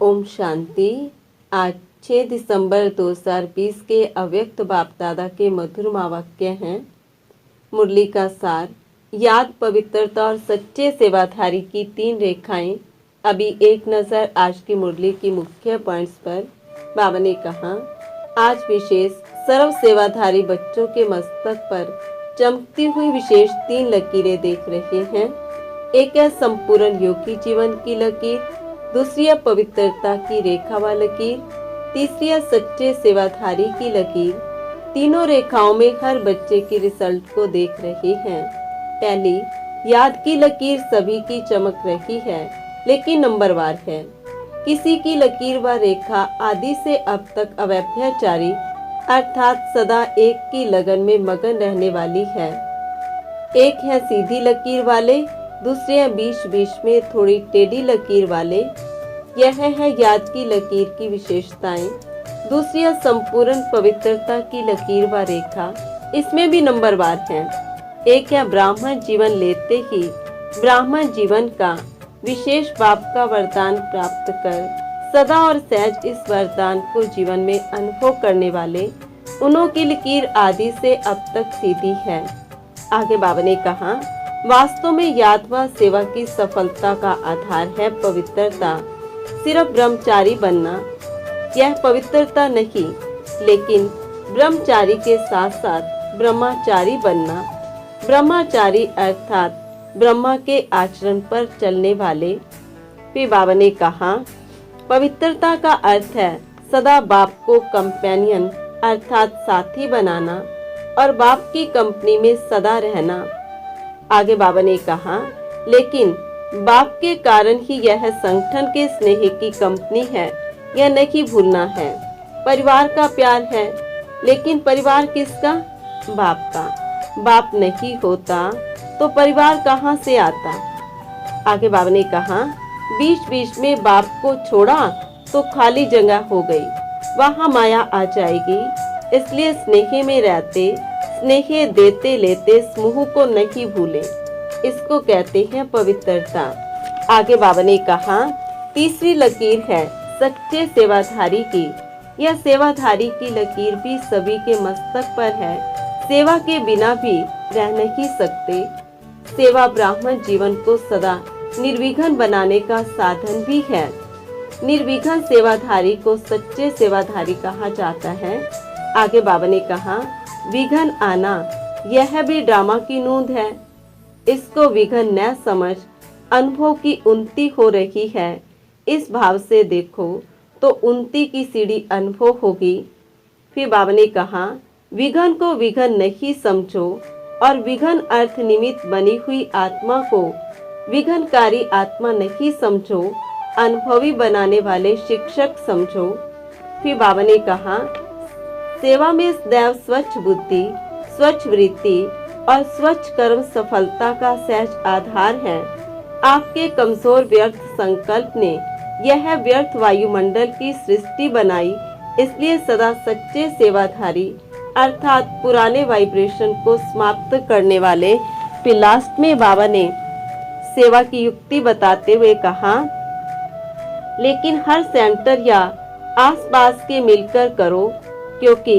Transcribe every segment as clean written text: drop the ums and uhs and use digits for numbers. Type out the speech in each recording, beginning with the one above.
ओम शांति। आज 6 दिसंबर 2020 के अव्यक्त बाप दादा के मधुर वाक्य हैं। मुरली का सार, याद, पवित्रता और सच्चे सेवाधारी की 3 रेखाएं। अभी एक नज़र आज की मुरली की मुख्य पॉइंट्स पर। बाबा ने कहा, आज विशेष सर्व सेवाधारी बच्चों के मस्तक पर चमकती हुई विशेष 3 लकीरें देख रहे हैं। एक है संपूर्ण योगी जीवन की लकीर, दूसरी है पवित्रता की रेखा व लकीर, तीसरी है सच्चे सेवाधारी की लकीर। तीनों रेखाओं में हर बच्चे की रिजल्ट को देख रहे हैं। पहली याद की लकीर सभी की चमक रही है, लेकिन नंबरवार है। किसी की लकीर व रेखा आदि से अब तक अव्यभिचारी अर्थात सदा एक की लगन में मगन रहने वाली है। एक है सीधी लकीर वाले, दूसरे हैं बीच बीच में थोड़ी टेढ़ी लकीर वाले। यह है याद की लकीर की विशेषताएं। दूसरी है संपूर्ण पवित्रता की लकीर व रेखा, इसमें भी नंबरवार है। एक है ब्राह्मण जीवन लेते ही ब्राह्मण जीवन का विशेष बाप का वरदान प्राप्त कर सदा और सहज इस वरदान को जीवन में अनुभव करने वाले, उन्हों की लकीर आदि से अब तक सीधी है। आगे बाबा ने कहा, वास्तव में याद व सेवा की सफलता का आधार है पवित्रता। सिर्फ ब्रह्मचारी बनना यह पवित्रता नहीं, लेकिन ब्रह्मचारी के साथ साथ ब्रह्मचारी बनना। ब्रह्मचारी अर्थात ब्रह्मा के आचरण पर चलने वाले। फिर बाबा ने कहा, पवित्रता का अर्थ है सदा बाप को कंपेनियन अर्थात साथी बनाना और बाप की कंपनी में सदा रहना। आगे बाबा ने कहा, लेकिन बाप के कारण ही यह संगठन के स्नेह की कंपनी है, यह नहीं भूलना है। परिवार का प्यार है, लेकिन परिवार किसका? बाप का। बाप नहीं होता तो परिवार कहाँ से आता? आगे बाबा ने कहा, बीच बीच में बाप को छोड़ा तो खाली जगह हो गई, वहाँ माया आ जाएगी। इसलिए स्नेह में रहते, स्नेह देते लेते समूह को नहीं भूले, इसको कहते हैं पवित्रता। आगे बाबा ने कहा, तीसरी लकीर है सच्चे सेवाधारी की। यह सेवाधारी की लकीर भी सभी के मस्तक पर है। सेवा के बिना भी रह नहीं सकते। सेवा ब्राह्मण जीवन को सदा निर्विघ्न बनाने का साधन भी है। निर्विघ्न सेवाधारी को सच्चे सेवाधारी कहा जाता है। आगे बाबा ने कहा, विघ्न आना यह भी ड्रामा की नूंद है। इसको विघ्न न समझ अनुभव की उन्नति हो रही है, इस भाव से देखो तो उन्नति की सीढ़ी अनुभव होगी। फिर बाबा ने कहा, विघ्न को विघ्न नहीं समझो और विघ्न अर्थ निमित्त बनी हुई आत्मा को विघ्नकारी आत्मा नहीं समझो, अनुभवी बनाने वाले शिक्षक समझो। फिर बाबा ने कहा, सेवा में सदैव स्वच्छ बुद्धि, स्वच्छ वृत्ति और स्वच्छ कर्म सफलता का सहज आधार है। आपके कमजोर व्यर्थ संकल्प ने यह व्यर्थ वायुमंडल की सृष्टि बनाई। इसलिए सदा सच्चे सेवाधारी अर्थात पुराने वाइब्रेशन को समाप्त करने वाले। फिर लास्ट में बाबा ने सेवा की युक्ति बताते हुए कहा, लेकिन हर सेंटर या आसपास के मिलकर करो, क्योंकि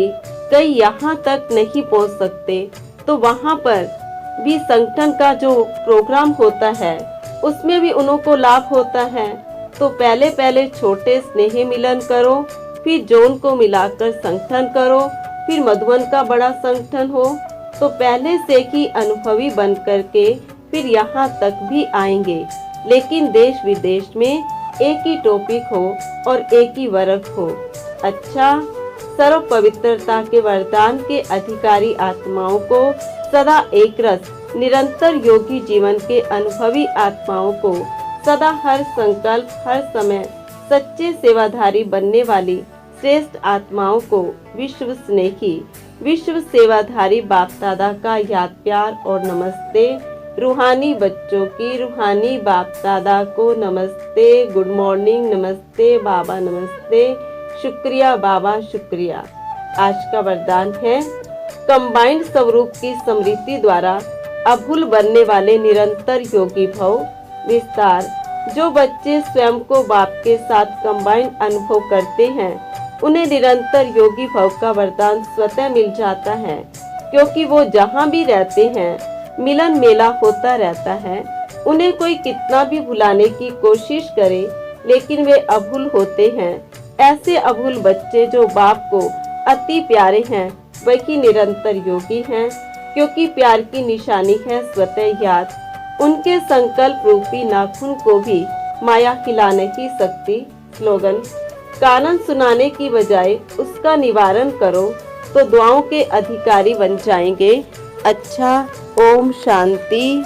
कई यहाँ तक नहीं पहुँच सकते तो वहाँ पर भी संगठन का जो प्रोग्राम होता है उसमें भी उन्हों को लाभ होता है। तो पहले पहले छोटे स्नेह मिलन करो, फिर जोन को मिलाकर संगठन करो, फिर मधुबन का बड़ा संगठन हो, तो पहले से ही अनुभवी बन करके फिर यहाँ तक भी आएंगे। लेकिन देश विदेश में एक ही टॉपिक हो और एक ही वर्ग हो। अच्छा, सर्व पवित्रता के वरदान के अधिकारी आत्माओं को सदा एक रस निरंतर योगी जीवन के अनुभवी आत्माओं को सदा हर संकल्प हर समय सच्चे सेवाधारी बनने वाली श्रेष्ठ आत्माओं को विश्व स्नेही विश्व सेवाधारी बाप दादा का याद प्यार और नमस्ते। रूहानी बच्चों की रूहानी बाप दादा को नमस्ते। गुड मॉर्निंग, नमस्ते बाबा, नमस्ते, शुक्रिया बाबा, शुक्रिया। आज का वरदान है, कंबाइंड स्वरूप की स्मृति द्वारा अभूल बनने वाले निरंतर योगी भव। विस्तार, जो बच्चे स्वयं को बाप के साथ कंबाइन अनुभव करते हैं, उन्हें निरंतर योगी भव का वरदान स्वतः मिल जाता है, क्योंकि वो जहाँ भी रहते हैं मिलन मेला होता रहता है। उन्हें कोई कितना भी भुलाने की कोशिश करे, लेकिन वे अभूल होते हैं। ऐसे अभूल बच्चे जो बाप को अति प्यारे हैं, वही निरंतर योगी हैं, क्योंकि प्यार की निशानी है स्वतः याद। उनके संकल्प रूपी नाखून को भी माया हिला नहीं सकती। स्लोगन: कानून सुनाने की बजाय उसका निवारण करो तो दुआओं के अधिकारी बन जाएंगे। अच्छा, ओम शांति।